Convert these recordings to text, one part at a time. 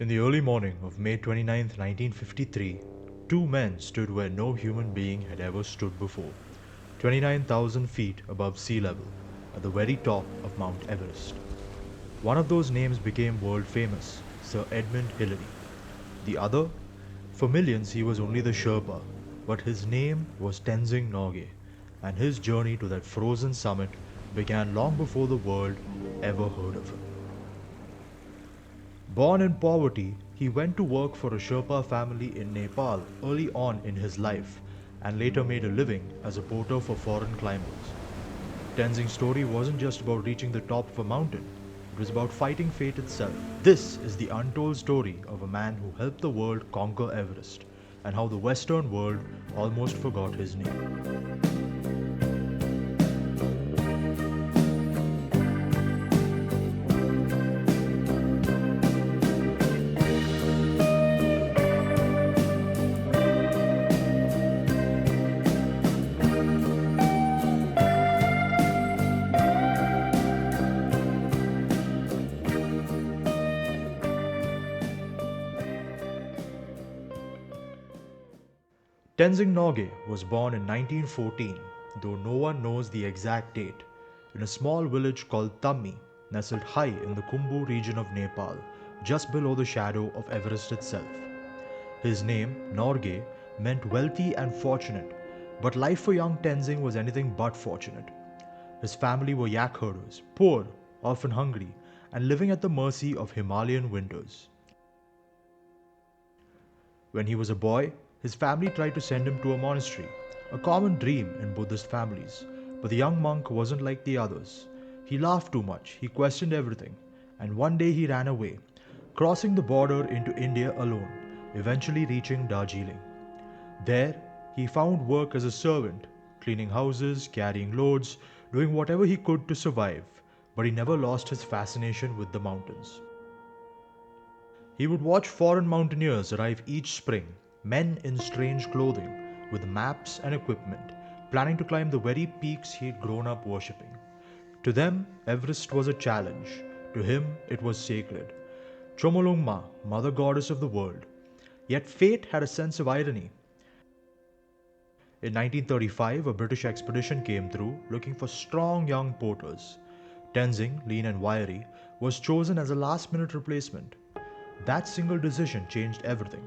In the early morning of May 29, 1953, two men stood where no human being had ever stood before, 29,000 feet above sea level, at the very top of Mount Everest. One of those names became world famous, Sir Edmund Hillary. The other? For millions he was only the Sherpa, but his name was Tenzing Norgay, and his journey to that frozen summit began long before the world ever heard of him. Born in poverty, he went to work for a Sherpa family in Nepal early on in his life and later made a living as a porter for foreign climbers. Tenzing's story wasn't just about reaching the top of a mountain, it was about fighting fate itself. This is the untold story of a man who helped the world conquer Everest and how the Western world almost forgot his name. Tenzing Norgay was born in 1914, though no one knows the exact date, in a small village called Tammi, nestled high in the Khumbu region of Nepal, just below the shadow of Everest itself. His name, Norgay, meant wealthy and fortunate, but life for young Tenzing was anything but fortunate. His family were yak herders, poor, often hungry, and living at the mercy of Himalayan winters. When he was a boy, his family tried to send him to a monastery, a common dream in Buddhist families, but the young monk wasn't like the others. He laughed too much, he questioned everything, and one day he ran away, crossing the border into India alone, eventually reaching Darjeeling. There, he found work as a servant, cleaning houses, carrying loads, doing whatever he could to survive, but he never lost his fascination with the mountains. He would watch foreign mountaineers arrive each spring, men in strange clothing, with maps and equipment, planning to climb the very peaks he had grown up worshipping. To them, Everest was a challenge. To him, it was sacred. Chomolungma, mother goddess of the world. Yet fate had a sense of irony. In 1935, a British expedition came through looking for strong young porters. Tenzing, lean and wiry, was chosen as a last-minute replacement. That single decision changed everything.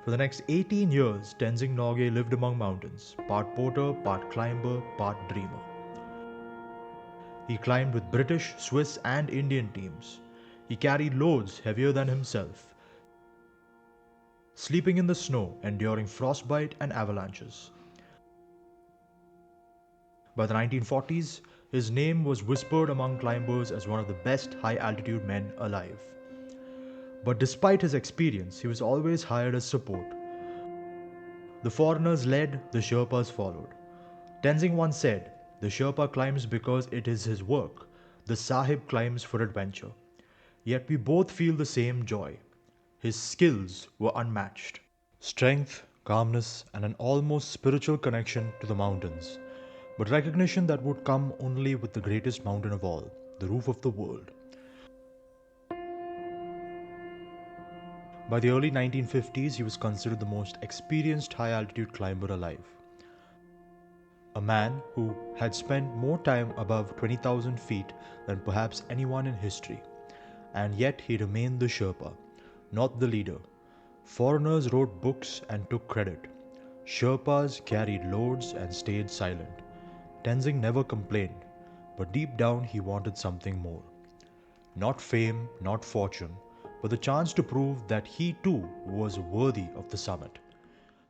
For the next 18 years, Tenzing Norgay lived among mountains, part porter, part climber, part dreamer. He climbed with British, Swiss, and Indian teams. He carried loads heavier than himself, sleeping in the snow, enduring frostbite and avalanches. By the 1940s, his name was whispered among climbers as one of the best high-altitude men alive. But despite his experience, he was always hired as support. The foreigners led, the Sherpas followed. Tenzing once said, "The Sherpa climbs because it is his work, the Sahib climbs for adventure." Yet we both feel the same joy. His skills were unmatched. Strength, calmness, and an almost spiritual connection to the mountains. But recognition that would come only with the greatest mountain of all, the roof of the world. By the early 1950s, he was considered the most experienced high-altitude climber alive. A man who had spent more time above 20,000 feet than perhaps anyone in history. And yet he remained the Sherpa, not the leader. Foreigners wrote books and took credit. Sherpas carried loads and stayed silent. Tenzing never complained, but deep down he wanted something more. Not fame, not fortune, but the chance to prove that he too was worthy of the summit.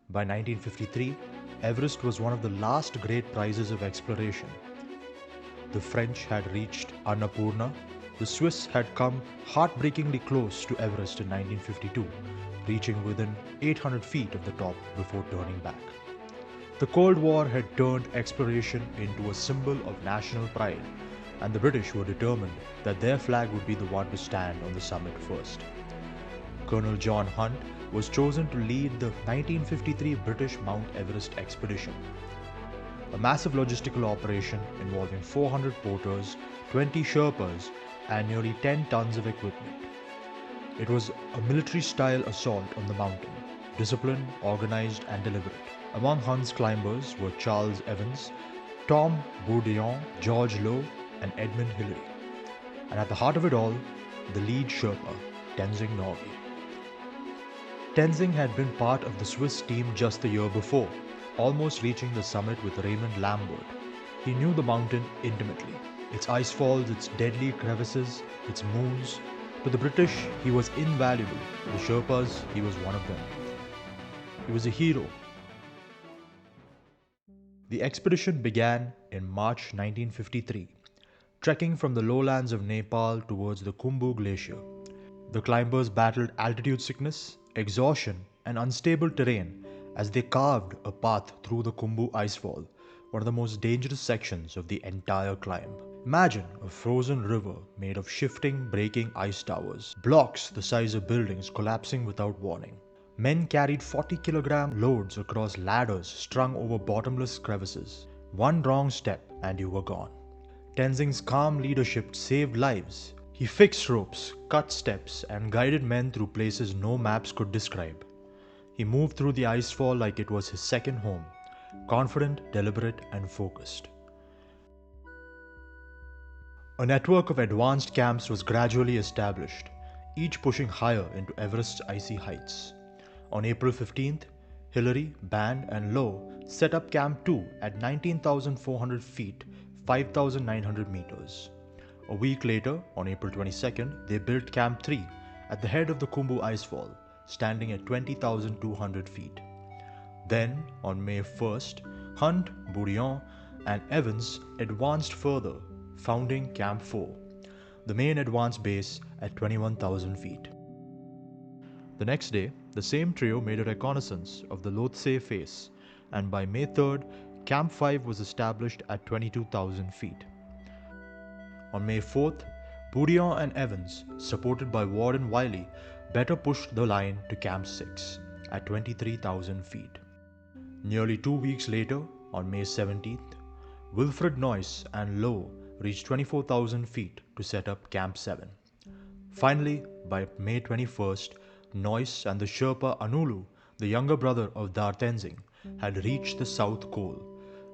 By 1953, Everest was one of the last great prizes of exploration. The French had reached Annapurna, the Swiss had come heartbreakingly close to Everest in 1952, reaching within 800 feet of the top before turning back. The Cold War had turned exploration into a symbol of national pride, and the British were determined that their flag would be the one to stand on the summit first. Colonel John Hunt was chosen to lead the 1953 British Mount Everest expedition, a massive logistical operation involving 400 porters, 20 Sherpas, and nearly 10 tons of equipment. It was a military-style assault on the mountain, disciplined, organized, and deliberate. Among Hunt's climbers were Charles Evans, Tom Bourdillon, George Low, and Edmund Hillary. And at the heart of it all, the lead Sherpa, Tenzing Norgay. Tenzing had been part of the Swiss team just the year before, almost reaching the summit with Raymond Lambert. He knew the mountain intimately, its ice falls, its deadly crevices, its moons. To the British, he was invaluable. The Sherpas, he was one of them. He was a hero. The expedition began in March 1953, trekking from the lowlands of Nepal towards the Khumbu Glacier. The climbers battled altitude sickness, exhaustion, and unstable terrain as they carved a path through the Khumbu icefall, one of the most dangerous sections of the entire climb. Imagine a frozen river made of shifting, breaking ice towers, blocks the size of buildings collapsing without warning. Men carried 40-kilogram loads across ladders strung over bottomless crevices. One wrong step and you were gone. Tenzing's calm leadership saved lives. He fixed ropes, cut steps, and guided men through places no maps could describe. He moved through the icefall like it was his second home, confident, deliberate, and focused. A network of advanced camps was gradually established, each pushing higher into Everest's icy heights. On April 15th, Hillary, Band, and Low set up Camp 2 at 19,400 feet, 5,900 meters. A week later, on April 22nd, they built Camp 3 at the head of the Khumbu icefall, standing at 20,200 feet. Then, on May 1st, Hunt, Bourdillon, and Evans advanced further, founding Camp 4, the main advance base at 21,000 feet. The next day, the same trio made a reconnaissance of the Lhotse face, and by May 3rd, Camp 5 was established at 22,000 feet. On May 4th, Bourdillon and Evans, supported by Ward and Wiley, better pushed the line to Camp 6 at 23,000 feet. Nearly 2 weeks later, on May 17th, Wilfred Noyce and Low reached 24,000 feet to set up Camp 7. Finally, by May 21st, Noyce and the Sherpa Anulu, the younger brother of Dar Tenzing, had reached the South Col,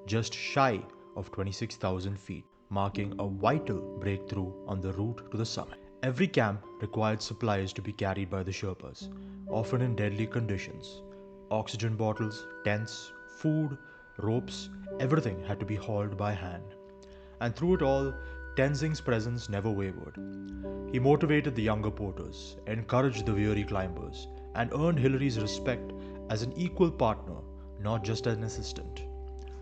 just shy of 26,000 feet, marking a vital breakthrough on the route to the summit. Every camp required supplies to be carried by the Sherpas, often in deadly conditions. Oxygen bottles, tents, food, ropes, everything had to be hauled by hand. And through it all, Tenzing's presence never wavered. He motivated the younger porters, encouraged the weary climbers, and earned Hillary's respect as an equal partner, not just an assistant.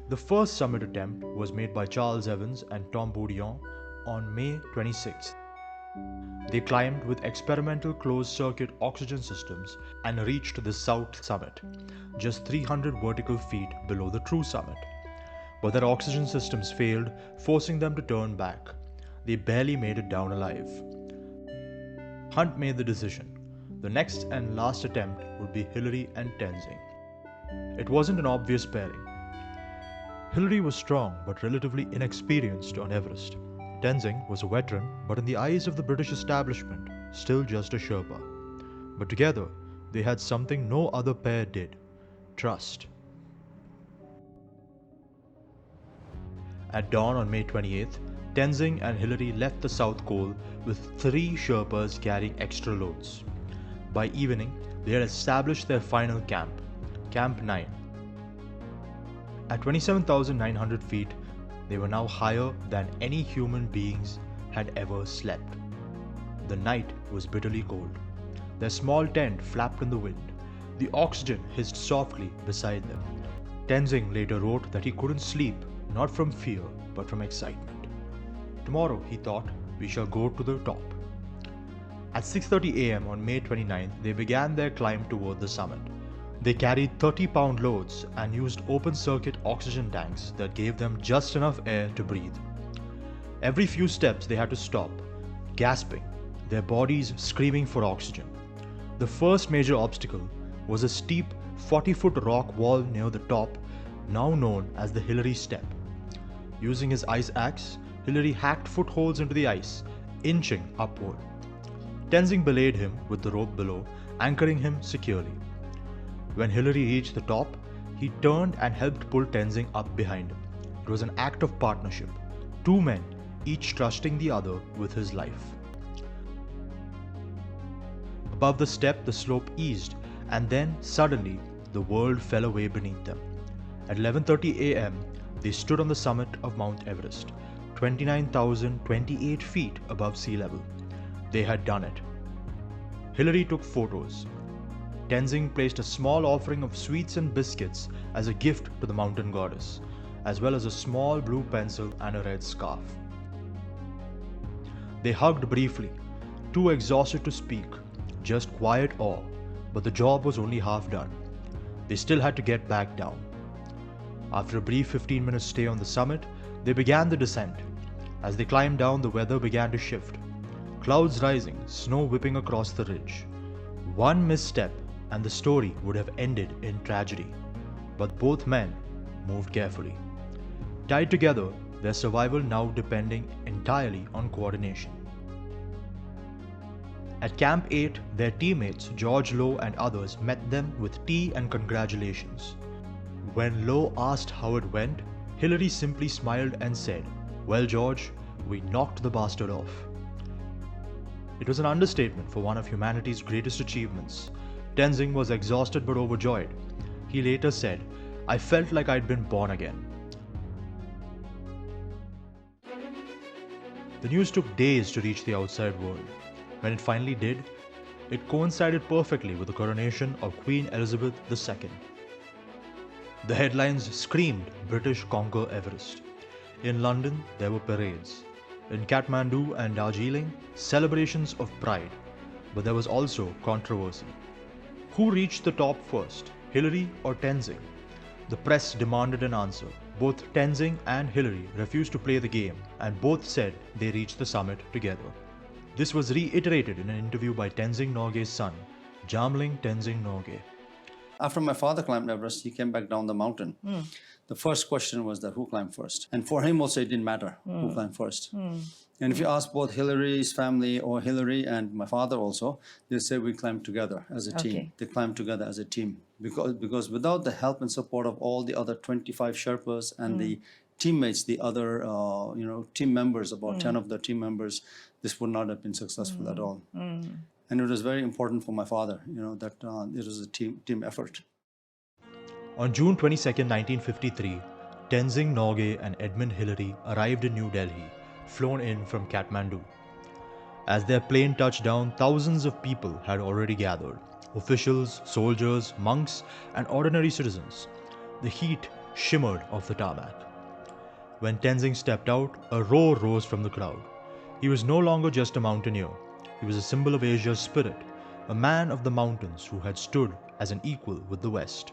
The first summit attempt was made by Charles Evans and Tom Bourdillon on May 26th. They climbed with experimental closed-circuit oxygen systems and reached the south summit, just 300 vertical feet below the true summit. But their oxygen systems failed, forcing them to turn back. They barely made it down alive. Hunt made the decision. The next and last attempt would be Hillary and Tenzing. It wasn't an obvious pairing. Hillary was strong but relatively inexperienced on Everest. Tenzing was a veteran, but in the eyes of the British establishment, still just a Sherpa. But together, they had something no other pair did: trust. At dawn on May 28th, Tenzing and Hillary left the South Col with 3 Sherpas carrying extra loads. By evening, they had established their final camp, Camp 9. At 27,900 feet, they were now higher than any human beings had ever slept. The night was bitterly cold. Their small tent flapped in the wind. The oxygen hissed softly beside them. Tenzing later wrote that he couldn't sleep, not from fear, but from excitement. Tomorrow, he thought, we shall go to the top. At 6:30 a.m. on May 29th, they began their climb toward the summit. They carried 30-pound loads and used open-circuit oxygen tanks that gave them just enough air to breathe. Every few steps they had to stop, gasping, their bodies screaming for oxygen. The first major obstacle was a steep 40-foot rock wall near the top, now known as the Hillary Step. Using his ice axe, Hillary hacked footholds into the ice, inching upward. Tenzing belayed him with the rope below, anchoring him securely. When Hillary reached the top, he turned and helped pull Tenzing up behind him. It was an act of partnership, two men, each trusting the other with his life. Above the step, the slope eased, and then, suddenly, the world fell away beneath them. At 11:30 a.m., they stood on the summit of Mount Everest, 29,028 feet above sea level. They had done it. Hillary took photos. Tenzing placed a small offering of sweets and biscuits as a gift to the mountain goddess, as well as a small blue pencil and a red scarf. They hugged briefly, too exhausted to speak, just quiet awe, but the job was only half done. They still had to get back down. After a brief 15-minute stay on the summit, they began the descent. As they climbed down, the weather began to shift. Clouds rising, snow whipping across the ridge. One misstep and the story would have ended in tragedy. But both men moved carefully. Tied together, their survival now depending entirely on coordination. At Camp 8, their teammates George Lowe and others met them with tea and congratulations. When Lowe asked how it went, Hillary simply smiled and said, "Well, George, we knocked the bastard off." It was an understatement for one of humanity's greatest achievements. Tenzing was exhausted but overjoyed. He later said, "I felt like I'd been born again." The news took days to reach the outside world. When it finally did, it coincided perfectly with the coronation of Queen Elizabeth II. The headlines screamed, "British conquer Everest." In London, there were parades. In Kathmandu and Darjeeling, celebrations of pride. But there was also controversy. Who reached the top first, Hillary or Tenzing? The press demanded an answer. Both Tenzing and Hillary refused to play the game, and both said they reached the summit together. This was reiterated in an interview by Tenzing Norgay's son, Jamling Tenzing Norgay. After my father climbed Everest, he came back down the mountain. The first question was that who climbed first? And for him also, it didn't matter who climbed first. And if you ask both Hillary's family or Hillary and my father also, they say we climbed together as a team. They climbed together as a team. Because without the help and support of all the other 25 Sherpas and the teammates, the other team members, about 10 of the team members, this would not have been successful at all. And it was very important for my father, that it was a team effort. On June 22, 1953, Tenzing Norgay and Edmund Hillary arrived in New Delhi, flown in from Kathmandu. As their plane touched down, thousands of people had already gathered. Officials, soldiers, monks, and ordinary citizens. The heat shimmered off the tarmac. When Tenzing stepped out, a roar rose from the crowd. He was no longer just a mountaineer. He was a symbol of Asia's spirit, a man of the mountains who had stood as an equal with the West.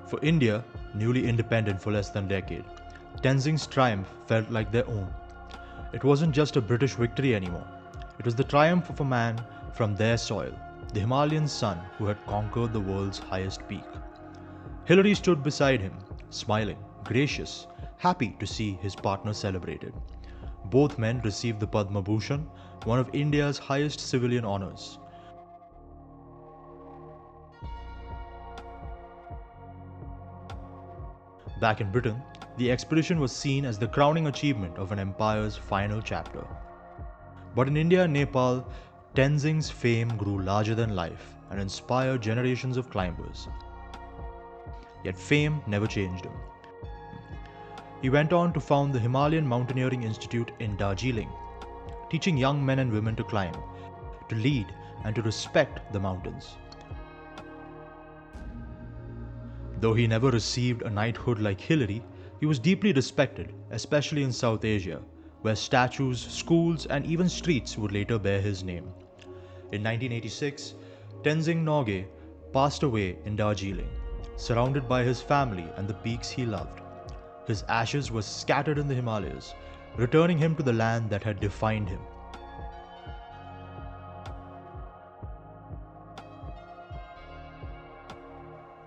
For India, newly independent for less than a decade, Tenzing's triumph felt like their own. It wasn't just a British victory anymore. It was the triumph of a man from their soil, the Himalayan sun who had conquered the world's highest peak. Hillary stood beside him, smiling, gracious, happy to see his partner celebrated. Both men received the Padma Bhushan, one of India's highest civilian honors. Back in Britain, the expedition was seen as the crowning achievement of an empire's final chapter. But in India and Nepal, Tenzing's fame grew larger than life and inspired generations of climbers. Yet fame never changed him. He went on to found the Himalayan Mountaineering Institute in Darjeeling, teaching young men and women to climb, to lead, and to respect the mountains. Though he never received a knighthood like Hillary, he was deeply respected, especially in South Asia, where statues, schools, and even streets would later bear his name. In 1986, Tenzing Norgay passed away in Darjeeling, surrounded by his family and the peaks he loved. His ashes were scattered in the Himalayas, returning him to the land that had defined him.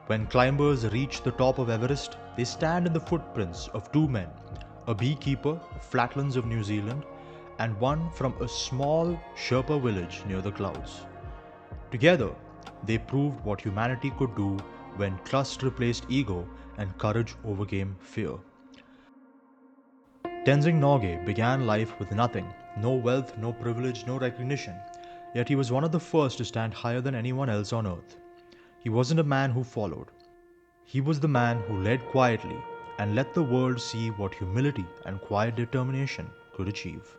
When climbers reach the top of Everest, they stand in the footprints of two men, a beekeeper, flatlands of New Zealand, and one from a small Sherpa village near the clouds. Together, they proved what humanity could do when trust replaced ego and courage overcame fear. Tenzing Norgay began life with nothing, no wealth, no privilege, no recognition, yet he was one of the first to stand higher than anyone else on earth. He wasn't a man who followed. He was the man who led quietly and let the world see what humility and quiet determination could achieve.